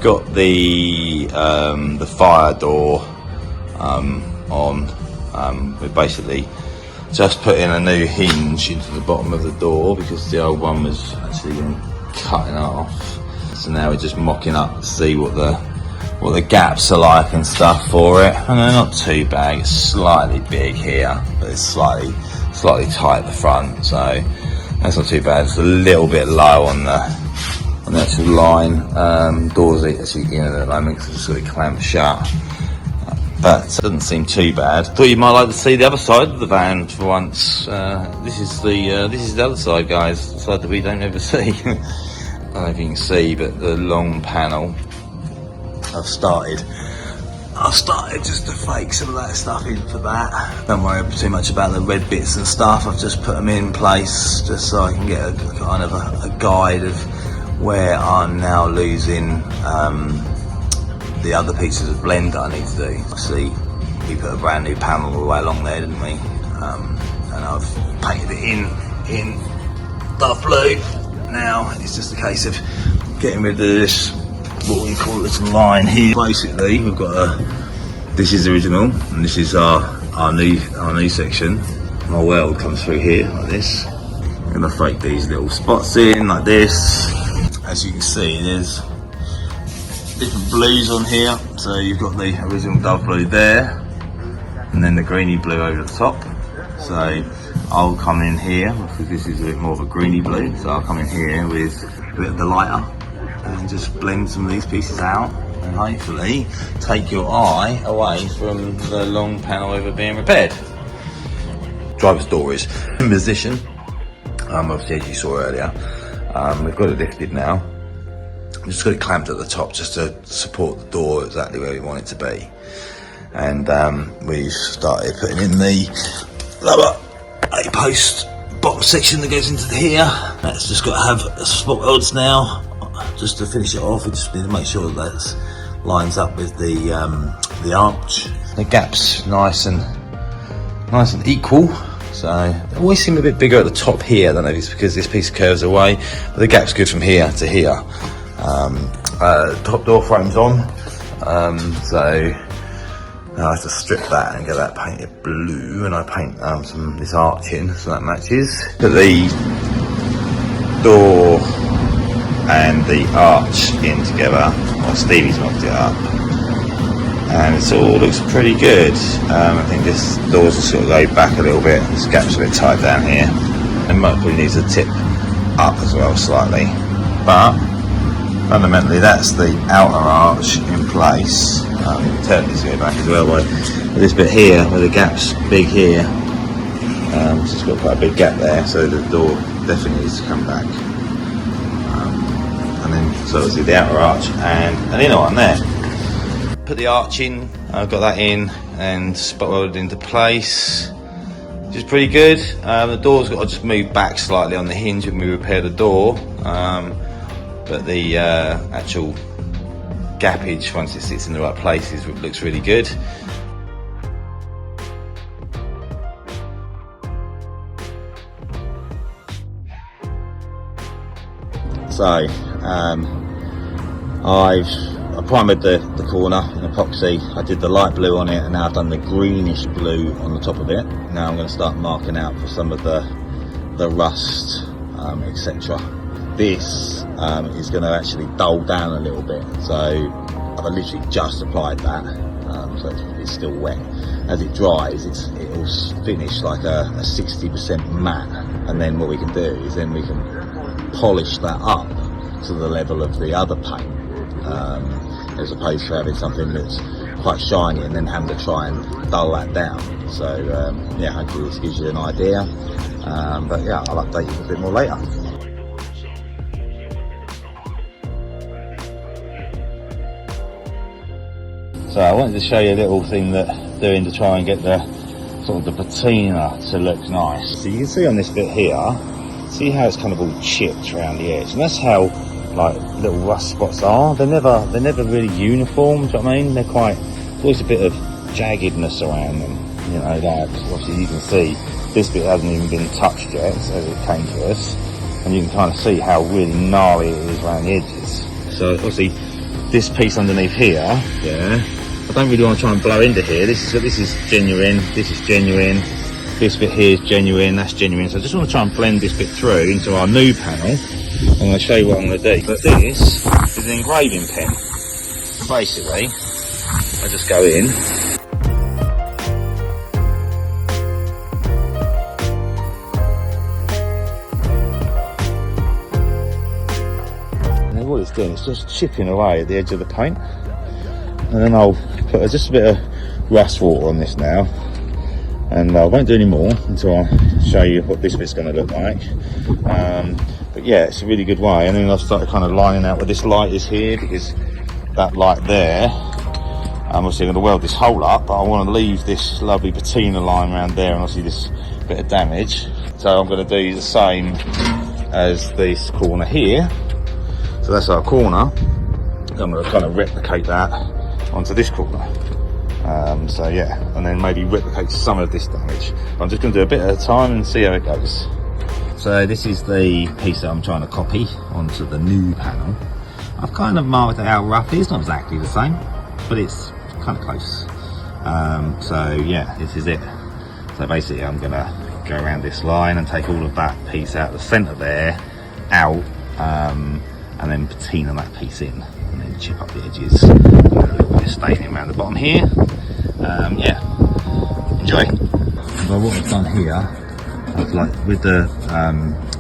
got the fire door on. We basically just put in a new hinge into the bottom of the door because the old one was actually cut in half. So now we're just mocking up to see what the gaps are like and stuff for it. And they're not too bad. It's slightly big here, but it's slightly tight at the front, so that's not too bad. It's a little bit low on the actual line. Doors actually in at the moment because it's sort of clamped shut. But it doesn't seem too bad. Thought you might like to see the other side of the van for once. This is the other side, guys. The side that we don't ever see. I don't know if you can see, but the long panel. I've started just to fake some of that stuff in for that. Don't worry too much about the red bits and stuff. I've just put them in place just so I can get a kind of a guide of where I'm now losing the other pieces of blend that I need to do. Obviously, we put a brand new panel all the way along there, didn't we? And I've painted it in dark blue. Now it's just a case of getting rid of this, what we call this line here. Basically, we've got this is the original, and this is our new section. My weld comes through here like this. I'm gonna fake these little spots in like this. As you can see, there's different blues on here. So you've got the original dark blue there, and then the greeny blue over the top. So I'll come in here, because this is a bit more of a greeny blue, so I'll come in here with a bit of the lighter and just blend some of these pieces out, and hopefully take your eye away from the long panel over being repaired. Driver's door is in position, obviously as you saw earlier. We've got it lifted now. We've just got it clamped at the top just to support the door exactly where we want it to be. And we've started putting in the lower 8-post bottom section that goes into here. That's just got to have spot welds now. Just to finish it off, we just need to make sure that lines up with the arch. The gap's nice and equal. So they always seem a bit bigger at the top here. I don't know if it's because this piece curves away, but the gap's good from here to here. Top door frame's on, so I have to strip that and get that painted blue, and I paint this arch in so that matches. Put the door and the arch in together. Well, Stevie's mocked it up, and it all looks pretty good. I think this door's just got to go back a little bit. This gap's a bit tight down here, and might probably needs a tip up as well slightly, but fundamentally that's the outer arch in place. Turn this way back as well, but this bit here where the gap's big here, it's just got quite a big gap there, so the door definitely needs to come back. And then so obviously the outer arch and an inner one there. Put the arch in, I've got that in and spot welded into place, which is pretty good. The door's got to just move back slightly on the hinge when we repair the door, but the actual gappage, once it sits in the right places, looks really good. So I primed the corner in epoxy. I did the light blue on it, and now I've done the greenish blue on the top of it. Now I'm going to start marking out for some of the rust, etc. This is going to actually dull down a little bit, so I've literally just applied that, so it's still wet. As it dries, it'll finish like a 60% matte, and then what we can do is then we can polish that up to the level of the other paint, as opposed to having something that's quite shiny and then having to try and dull that down. So yeah, hopefully this gives you an idea, but yeah, I'll update you a bit more later. So I wanted to show you a little thing that I'm doing to try and get the sort of the patina to look nice. So you can see on this bit here, see how it's kind of all chipped around the edge, and that's how like little rust spots are. They're never really uniform. Do you know what I mean? They're there's always a bit of jaggedness around them. You know, that obviously you can see this bit hasn't even been touched yet as it came to us, and you can kind of see how really gnarly it is around the edges. So obviously this piece underneath here, yeah, I don't really want to try and blow into here. This is genuine, this is genuine, this bit here is genuine, that's genuine. So I just want to try and blend this bit through into our new panel. I'm going to show you what I'm going to do. But this is an engraving pen. So basically, I just go in. And what it's doing, it's just chipping away at the edge of the paint. And then I'll put just a bit of rust water on this now. And I won't do any more until I show you what this bit's going to look like. But yeah, it's a really good way. And then I've started kind of lining out where this light is here, because that light there, I'm obviously going to weld this hole up, but I want to leave this lovely patina line around there and obviously this bit of damage. So I'm going to do the same as this corner here. So that's our corner. I'm going to kind of replicate that onto this corner. So yeah, and then maybe replicate some of this damage. I'm just going to do a bit at a time and see how it goes. So this is the piece that I'm trying to copy onto the new panel. I've kind of marked it out roughly. It's not exactly the same, but it's kind of close. So yeah, this is it. So basically I'm going to go around this line and take all of that piece out of the centre there, out, and then patina that piece in, and then chip up the edges, and a little bit of staining around the bottom here. Yeah, enjoy. So what I've done here, I've like with the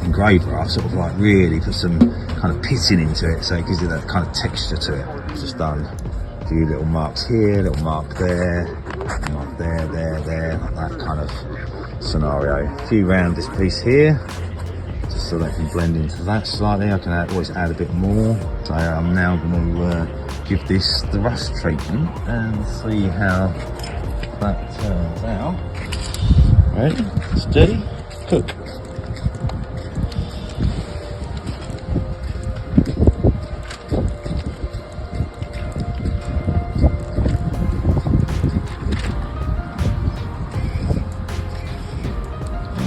engraver, I've sort of like really put some kind of pitting into it, so it gives it that kind of texture to it. I've just done a few little marks here, little mark there, mark there, like that kind of scenario. A few around this piece here, just so that can blend into that slightly. I can always add a bit more. So I'm now going to give this the rust treatment and see how that turns out. Right, steady, cook.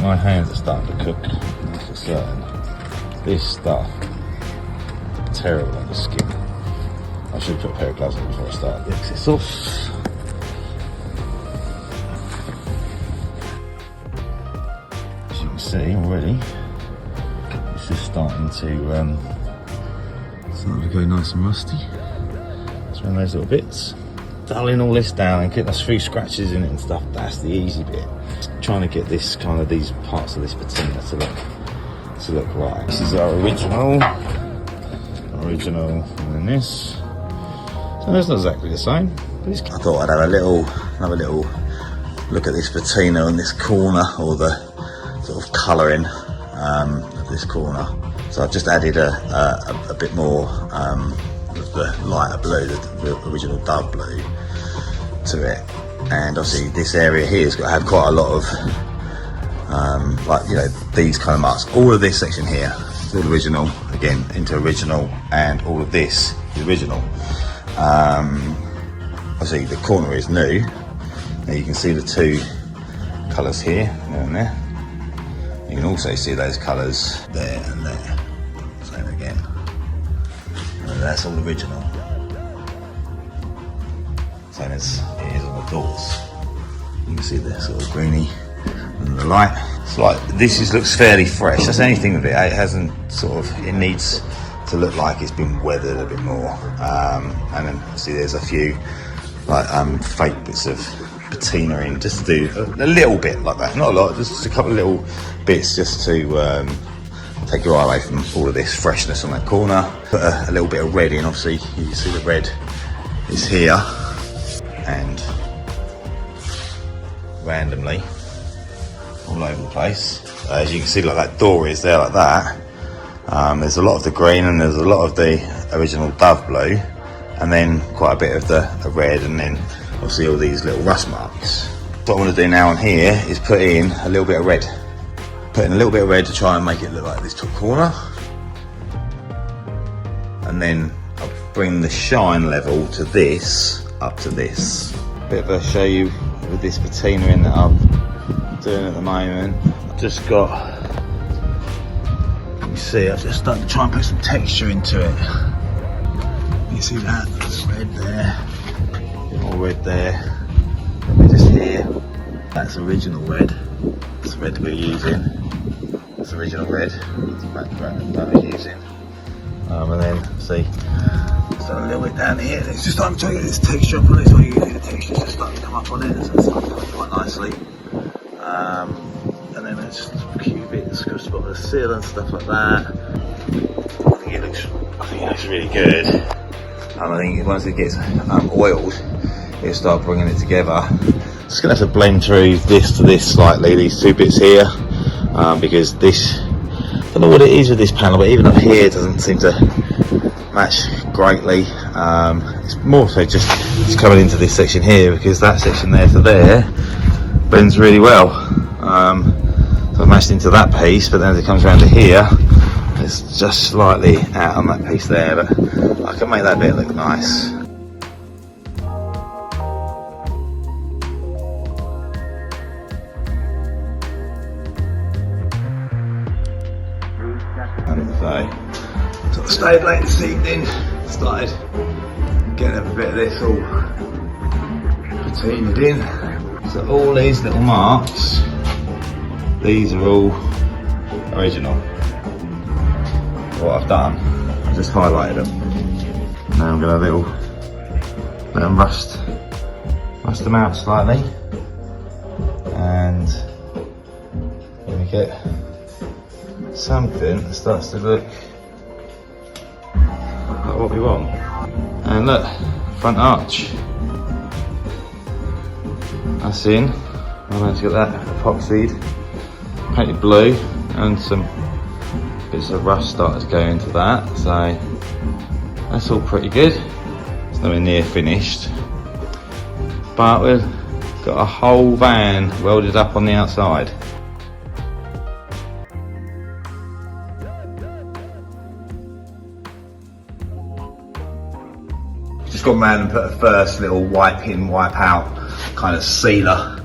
My hands are starting to cook, that's for certain. This stuff, terrible on the skin. I should put a pair of gloves on before I start this. It's off. As you can see already, it's just starting to go nice and rusty. Just around those little bits. Dulling all this down and get those few scratches in it and stuff, that's the easy bit. Trying to get this kind of these parts of this patina to look right. This is our original, and then this. So that's not exactly the same. I thought I'd have another little look at this patina on this corner, or the sort of colouring of this corner. So I've just added a bit more of the lighter blue, the original Dove blue, to it. And obviously this area here has got to have quite a lot of like, you know, these kind of marks. All of this section here is all original, again into original, and all of this is original. Obviously the corner is new. Now you can see the two colours here, there and there. You can also see those colours there and there. Same again. And that's all original. Same as it is on the doors. You can see the sort of greeny and the light. It's like this looks fairly fresh. That's the only thing with it. It hasn't it needs to look like it's been weathered a bit more. And then see there's a few like fake bits of patina in, just to do a little bit like that. Not a lot, just a couple of little bits just to take your eye away from all of this freshness on that corner. Put a little bit of red in. Obviously you can see the red is here. And randomly all over the place. As you can see, like that door is there like that. There's a lot of the green and there's a lot of the original Dove blue, and then quite a bit of the red, and then obviously all these little rust marks. What I want to do now on here is put in a little bit of red. Put in a little bit of red to try and make it look like this top corner. And then I'll bring the shine level to this, up to this. Bit of a show you with this patina in that I'm doing at the moment. I've just got, you see, I've just started to try and put some texture into it. You see that? That's red there. More red there. Let me just here. That's original red. That's the red we're using. That's original red. That we're using. And then see, start a little bit down here. It's just starting to get this texture up on it. So you get the texture just starting to come up on it. So it's starting to come quite nicely. And then there's just a few bits across the bottom of the seal and stuff like that. I think it looks really good. And I think once it gets oiled, it'll start bringing it together. Just gonna have to blend through this to this slightly, these two bits here, because this, I don't know what it is with this panel, but even up here it doesn't seem to match greatly. It's more so just coming into this section here, because that section there to there blends really well. So I've matched into that piece, but then as it comes around to here, it's just slightly out on that piece there, but I can make that bit look nice. And so I stayed late this evening, started getting a bit of this all patinaed in. So all these little marks, these are all original. What I've done, I've just highlighted them. Now I'm going to let them rust them out slightly, and then we get something that starts to look like what we want. And look, front arch. That's in. I managed to get that epoxied, painted blue, and some bits of rust started to go into that. So that's all pretty good. It's nowhere near finished, but we've got a whole van welded up on the outside. Just gone round and put a first little wipe in, wipe out kind of sealer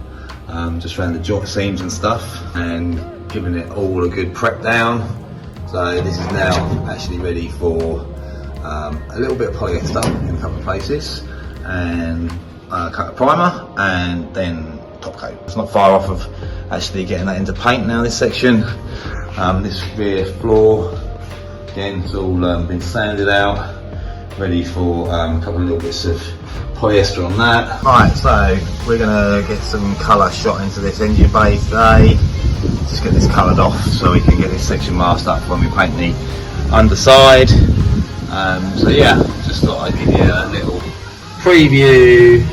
just around the joint seams and stuff, and giving it all a good prep down. So this is now actually ready for a little bit of polyester in a couple of places, and a coat of primer, and then top coat. It's not far off of actually getting that into paint now, this section. This rear floor, again, it's all been sanded out, ready for a couple of little bits of polyester on that. Right, so we're going to get some colour shot into this engine bay today. Just get this coloured off so we can get this section masked up when we paint the underside. So yeah, just thought I'd give you a little preview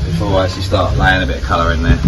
before I actually start laying a bit of colour in there.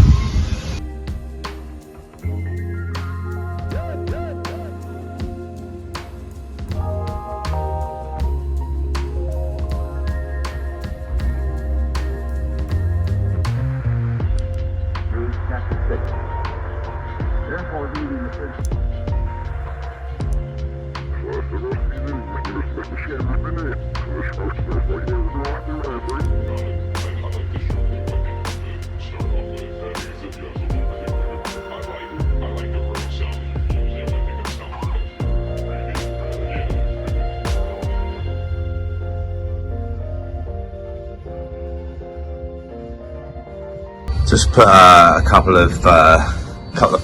Just put a couple of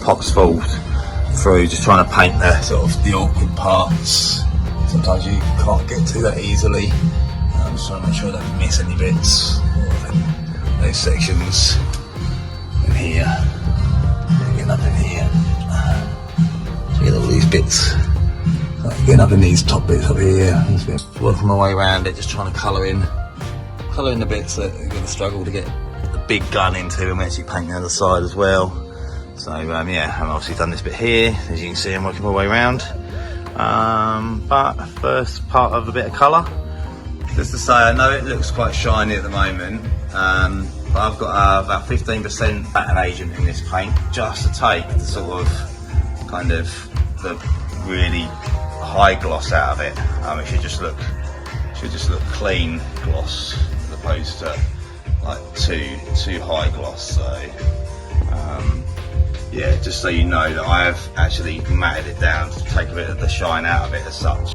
pots full through, just trying to paint the sort of the awkward parts. Sometimes you can't get to that easily. I'm just trying to make sure I don't miss any bits. Those sections in here, getting up in here. So get all these bits, getting up in these top bits up here. Just working my way around it, just trying to colour in the bits that are going to struggle to get the big gun into, and we actually paint the other side as well. So yeah, I've obviously done this bit here. As you can see, I'm working my way around. But first part of a bit of colour. Just to say, I know it looks quite shiny at the moment, but I've got about 15% patina'd agent in this paint, just to take the sort of kind of the really high gloss out of it. It should just look clean gloss as opposed to like too high gloss. So yeah, just so you know that I have actually matted it down to take a bit of the shine out of it as such.